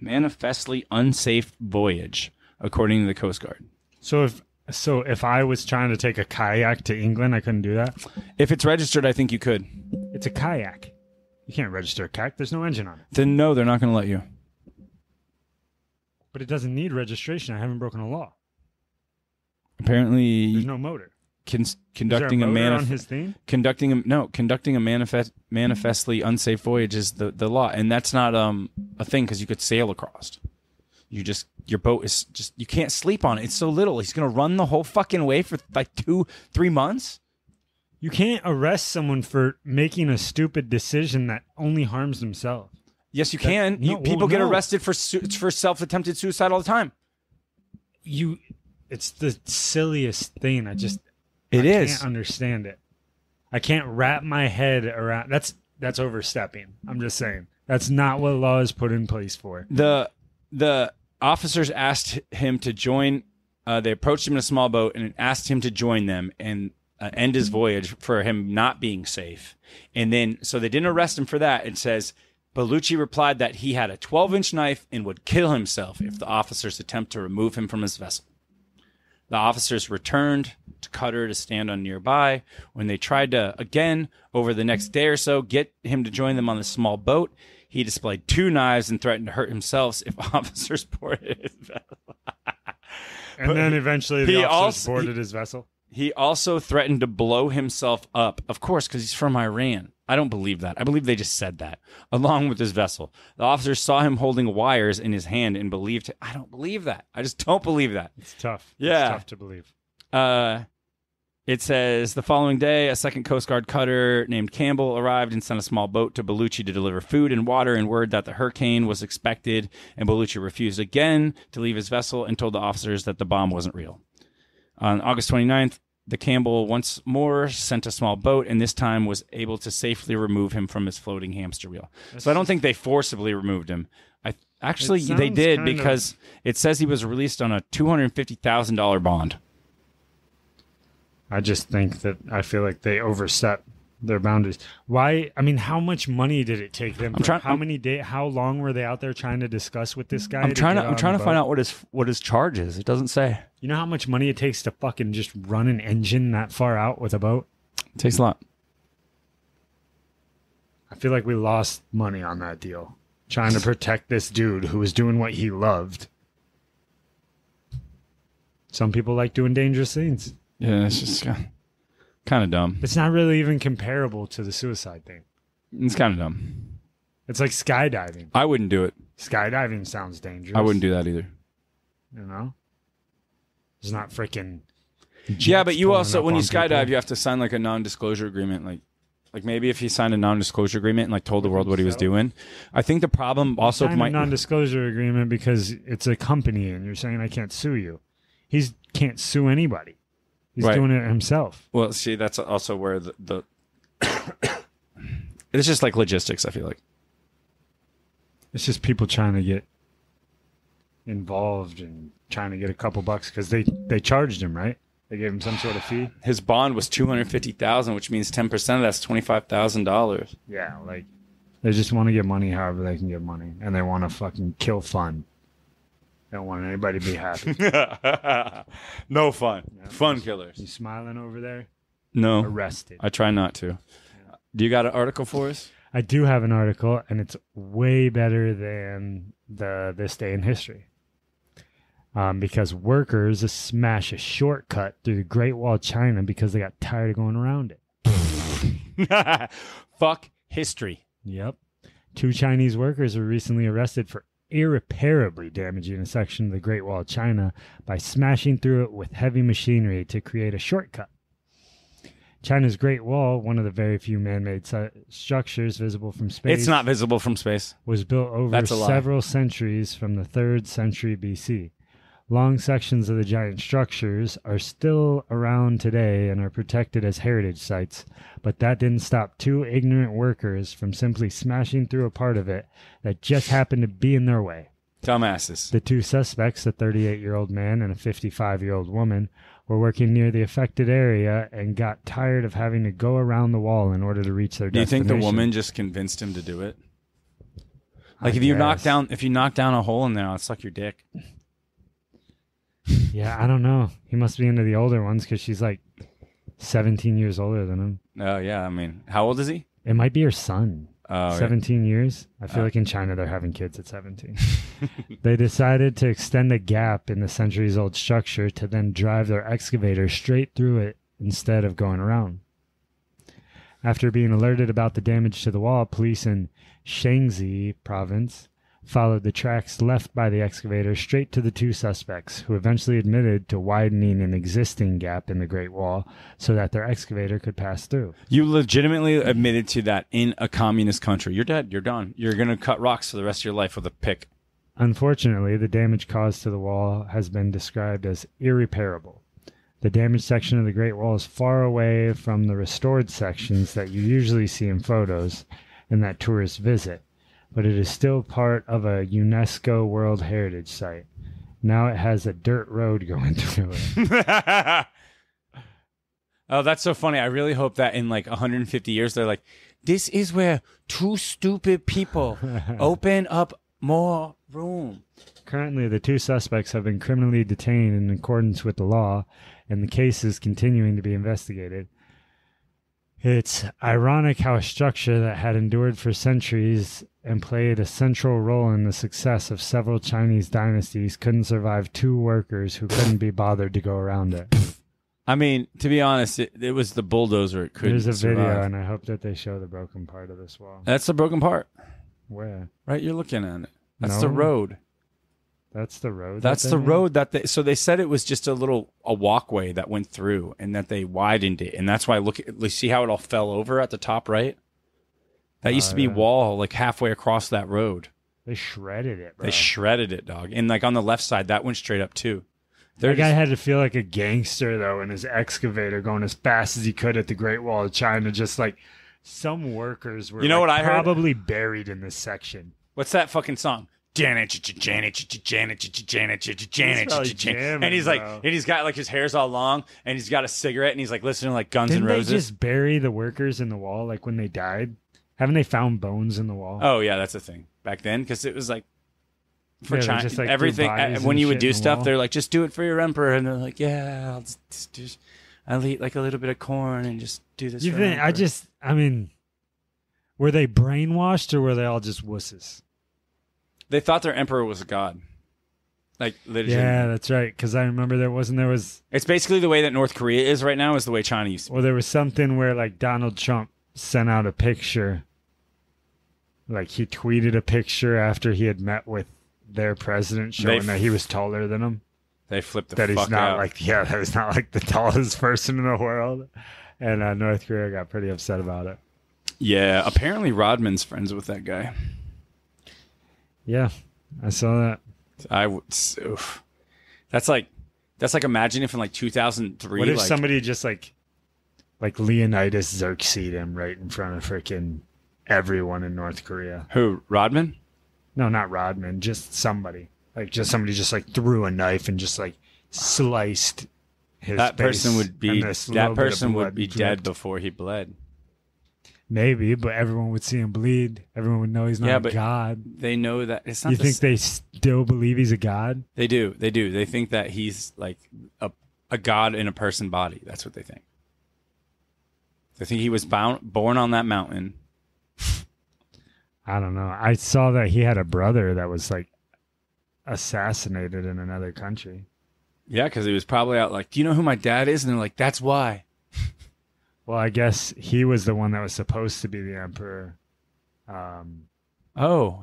manifestly unsafe voyage, according to the Coast Guard. So if I was trying to take a kayak to England, I couldn't do that? If it's registered, I think you could. It's a kayak. You can't register a kayak. There's no engine on it. Then no, they're not going to let you. But it doesn't need registration. I haven't broken a law. Apparently, there's no motor. Conducting a motor on his thing? Conducting a manifestly unsafe voyage is the law, and that's not a thing because you could sail across. Your boat is just, you can't sleep on it. It's so little. He's going to run the whole fucking way for like 2-3 months. You can't arrest someone for making a stupid decision that only harms themselves. Yes, you can. People get arrested for self-attempted suicide all the time. It's the silliest thing. I can't understand it. I can't wrap my head around. That's overstepping. I'm just saying. That's not what law is put in place for. The officers asked him to join they approached him in a small boat and asked him to join them and end his voyage for him not being safe. And then, so they didn't arrest him for that. It says, Bellucci replied that he had a 12-inch knife and would kill himself if the officers attempt to remove him from his vessel. The officers returned to Qatar to stand on nearby. When they tried to, again, over the next day or so, get him to join them on the small boat, he displayed 2 knives and threatened to hurt himself if officers boarded his vessel. And then eventually the officers boarded his vessel? He also threatened to blow himself up, of course, because he's from Iran. I don't believe that. I believe they just said that, along with his vessel. The officers saw him holding wires in his hand and believed it. I don't believe that. I just don't believe that. It's tough. Yeah. It's tough to believe. It says, the following day, a second Coast Guard cutter named Campbell arrived and sent a small boat to Bellucci to deliver food and water and word that the hurricane was expected, and Bellucci refused again to leave his vessel and told the officers that the bomb wasn't real. On August 29th, the Campbell once more sent a small boat and this time was able to safely remove him from his floating hamster wheel. So I don't think they forcibly removed him. Actually, they did because it says he was released on a $250,000 bond. I just think that I feel like they overstep their boundaries. Why? I mean, how much money did it take them? How long were they out there trying to discuss with this guy? I'm trying to find out what his charge is. It doesn't say. You know how much money it takes to fucking just run an engine that far out with a boat? It takes a lot. I feel like we lost money on that deal. Trying to protect this dude who was doing what he loved. Some people like doing dangerous things. Yeah, it's just kind of dumb. It's not really even comparable to the suicide thing. It's kind of dumb. It's like skydiving. I wouldn't do it. Skydiving sounds dangerous. I wouldn't do that either. You know? It's not freaking... Yeah, but you also, when you skydive, you have to sign like a non-disclosure agreement. Like maybe if he signed a non-disclosure agreement and like told the world what he was doing. I think the problem also might... a non-disclosure agreement because it's a company and you're saying I can't sue you. He can't sue anybody. He's doing it himself. Well, see, that's also where the it's just like logistics, I feel like. It's just people trying to get involved and trying to get a couple bucks because they charged him, right? They gave him some sort of fee. His bond was $250,000, which means 10% of that's $25,000. Yeah, like they just want to get money however they can get money, and they want to fucking kill fun. They don't want anybody to be happy. No fun. Yeah, fun killers. You smiling over there? No. Arrested. I try not to. Yeah. Do you got an article for us? I do have an article, and it's way better than this day in history. Because workers smash a shortcut through the Great Wall of China because they got tired of going around it. Fuck history. Yep. 2 Chinese workers were recently arrested for irreparably damaging a section of the Great Wall of China by smashing through it with heavy machinery to create a shortcut. China's Great Wall, one of the very few man-made structures visible from space... It's not visible from space. ...was built over several centuries from the 3rd century BC. Long sections of the giant structures are still around today and are protected as heritage sites, but that didn't stop 2 ignorant workers from simply smashing through a part of it that just happened to be in their way. Dumbasses. The 2 suspects, a 38-year-old man and a 55-year-old woman, were working near the affected area and got tired of having to go around the wall in order to reach their destination. Do you think the woman just convinced him to do it? Like if you knock down a hole in there, I'll suck your dick. Yeah, I don't know. He must be into the older ones because she's like 17 years older than him. Oh, yeah. I mean, how old is he? It might be her son. Oh, 17 years. I feel like in China they're having kids at 17. They decided to extend a gap in the centuries-old structure to then drive their excavator straight through it instead of going around. After being alerted about the damage to the wall, police in Shaanxi province followed the tracks left by the excavator straight to the 2 suspects, who eventually admitted to widening an existing gap in the Great Wall so that their excavator could pass through. You legitimately admitted to that in a communist country. You're dead. You're done. You're going to cut rocks for the rest of your life with a pick. Unfortunately, the damage caused to the wall has been described as irreparable. The damaged section of the Great Wall is far away from the restored sections that you usually see in photos and that tourists visit, but it is still part of a UNESCO World Heritage Site. Now it has a dirt road going through it. Oh, that's so funny. I really hope that in like 150 years, they're like, this is where two stupid people open up more room. Currently, the 2 suspects have been criminally detained in accordance with the law, and the case is continuing to be investigated. It's ironic how a structure that had endured for centuries and played a central role in the success of several Chinese dynasties couldn't survive 2 workers who couldn't be bothered to go around it. I mean, to be honest, it was the bulldozer. It couldn't There's a survive. video, and I hope that they show the broken part of this wall. That's the broken part. Where? Right, you're looking at it. That's No. the road. That's the road? That's the road that they... So they said it was just a walkway that went through, and that they widened it. And that's why, see how it all fell over at the top right? That used to be wall, like halfway across that road. They shredded it, bro. They shredded it, dog. And like on the left side, that went straight up too. That guy had to feel like a gangster, though, in his excavator going as fast as he could at the Great Wall of China. Just like some workers were what I heard? Probably buried in this section. What's that fucking song? Janet, and he's like, and he's got like his hair's all long, and he's got a cigarette, and he's like listening to like Guns N' Roses. Didn't they just bury the workers in the wall, like when they died? Haven't they found bones in the wall? Oh yeah, that's a thing back then, because it was like for China, just, like, everything. When you would do stuff, the they're like, just do it for your emperor, and they're like, yeah, I'll eat like a little bit of corn and just do this. You think? I mean, were they brainwashed or were they all just wusses? They thought their emperor was a god. Like, literally. Yeah, that's right. Because I remember there was. It's basically the way that North Korea is right now is the way China used to be. Well, there was something where like Donald Trump sent out a picture. Like he tweeted a picture after he had met with their president, showing that he was taller than him. They flipped the that fuck he's not out. that he's not like the tallest person in the world, and North Korea got pretty upset about it. Yeah, apparently Rodman's friends with that guy. Yeah, I saw that. That's like imagine if in like 2003. What if somebody just like Leonidas Xerxes him right in front of freaking everyone in North Korea? Who, Rodman? No, not Rodman. Just somebody. Like just somebody just like threw a knife and just like sliced his. That face, person would be dead before he bled. Maybe, but everyone would see him bleed. Everyone would know he's not a god. They know that it's not. You think they still believe he's a god? They do. They do. They think that he's like a god in a person body. That's what they think. They think he was born on that mountain. I don't know. I saw that he had a brother that was like assassinated in another country. Yeah, because he was probably out like, do you know who my dad is? And they're like, that's why. Well, I guess he was the one that was supposed to be the emperor.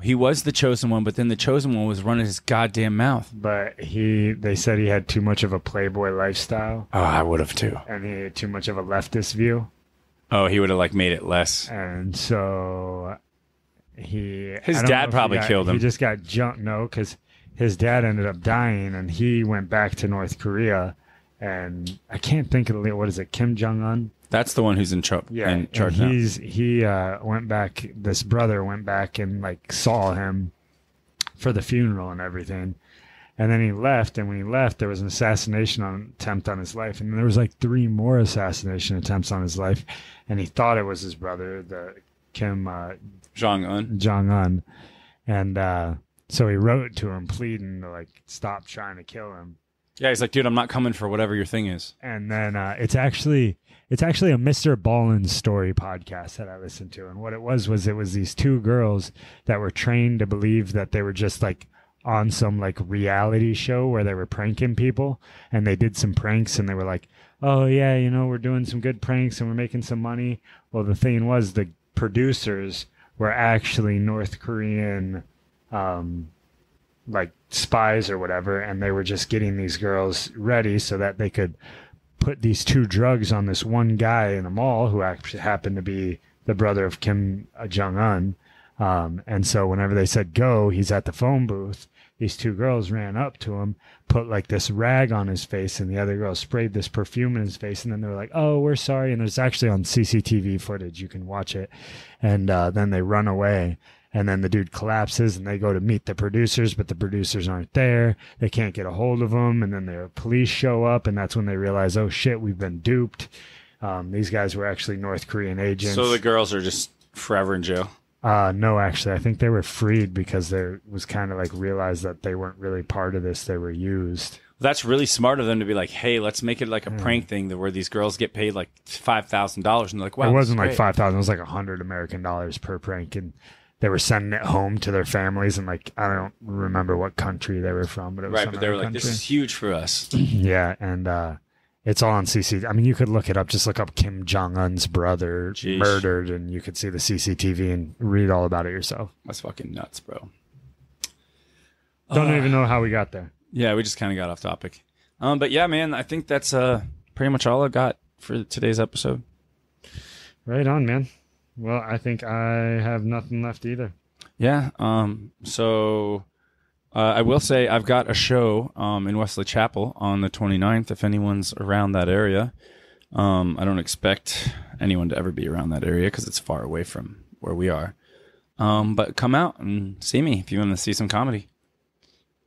He was the chosen one, but then the chosen one was running his goddamn mouth. But they said he had too much of a playboy lifestyle. Oh, I would have too. And he had too much of a leftist view. Oh, he would have like made it less. And so his dad probably killed him. He just got jumped. No, because his dad ended up dying, and he went back to North Korea. And I can't think of what is it, Kim Jong-Un? That's the one who's in charge. Yeah, he went back. This brother went back and like saw him for the funeral and everything, and then he left. And when he left, there was an assassination attempt on his life, and there was like 3 more assassination attempts on his life, and he thought it was his brother, the Kim Jong-Un, and so he wrote to him pleading to like stop trying to kill him. Yeah, he's like, dude, I'm not coming for whatever your thing is. And then it's actually a Mr. Ballin story podcast that I listened to. And what it was these 2 girls that were trained to believe that they were just like on some like reality show where they were pranking people. And they did some pranks and they were like, oh yeah, we're doing some good pranks and we're making some money. Well, the thing was the producers were actually North Korean, like spies or whatever, and they were just getting these girls ready so that they could put these 2 drugs on this one guy in a mall who actually happened to be the brother of Kim Jong-Un. And so whenever they said go, he's at the phone booth. These 2 girls ran up to him, put like this rag on his face, and the other girl sprayed this perfume in his face. And then they were like, oh, we're sorry. And there's actually on CCTV footage. You can watch it. And then they run away. And then the dude collapses, and they go to meet the producers, but the producers aren't there. They can't get a hold of them, and then the police show up, and that's when they realize, oh shit, we've been duped. These guys were actually North Korean agents. So the girls are just forever in jail? No, actually, I think they were freed because there was kind of like realized that they weren't really part of this. They were used. That's really smart of them to be like, hey, let's make it like a prank thing where these girls get paid like $5,000. And they're like, wow. It wasn't like $5,000. It was like $100 American per prank. And they were sending it home to their families. And like, I don't remember what country they were from, but it was right. But they were like, this is huge for us. Yeah. And it's all on CCTV. I mean, you could look it up. Just look up Kim Jong-Un's brother murdered, and you could see the CCTV and read all about it yourself. That's fucking nuts, bro. Don't even know how we got there. Yeah, we just kind of got off topic. But yeah, man, I think that's pretty much all I got for today's episode. Right on, man. Well, I think I have nothing left either. Yeah. So I will say I've got a show in Wesley Chapel on the 29th if anyone's around that area. I don't expect anyone to ever be around that area because it's far away from where we are. But come out and see me if you want to see some comedy.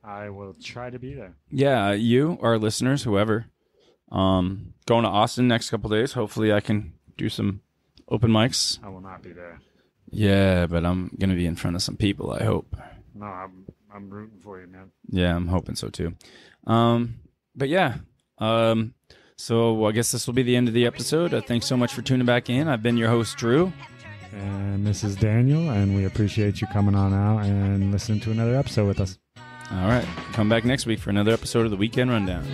I will try to be there. Yeah, you, our listeners, whoever. Going to Austin next couple days. Hopefully I can do some open mics. I will not be there. Yeah, but I'm going to be in front of some people, I hope. No, I'm rooting for you, man. Yeah, I'm hoping so too. But yeah, so I guess this will be the end of the episode. Thanks so much for tuning back in. I've been your host, Drew. And this is Daniel, and we appreciate you coming on out and listening to another episode with us. All right. Come back next week for another episode of the Weekend Rundown.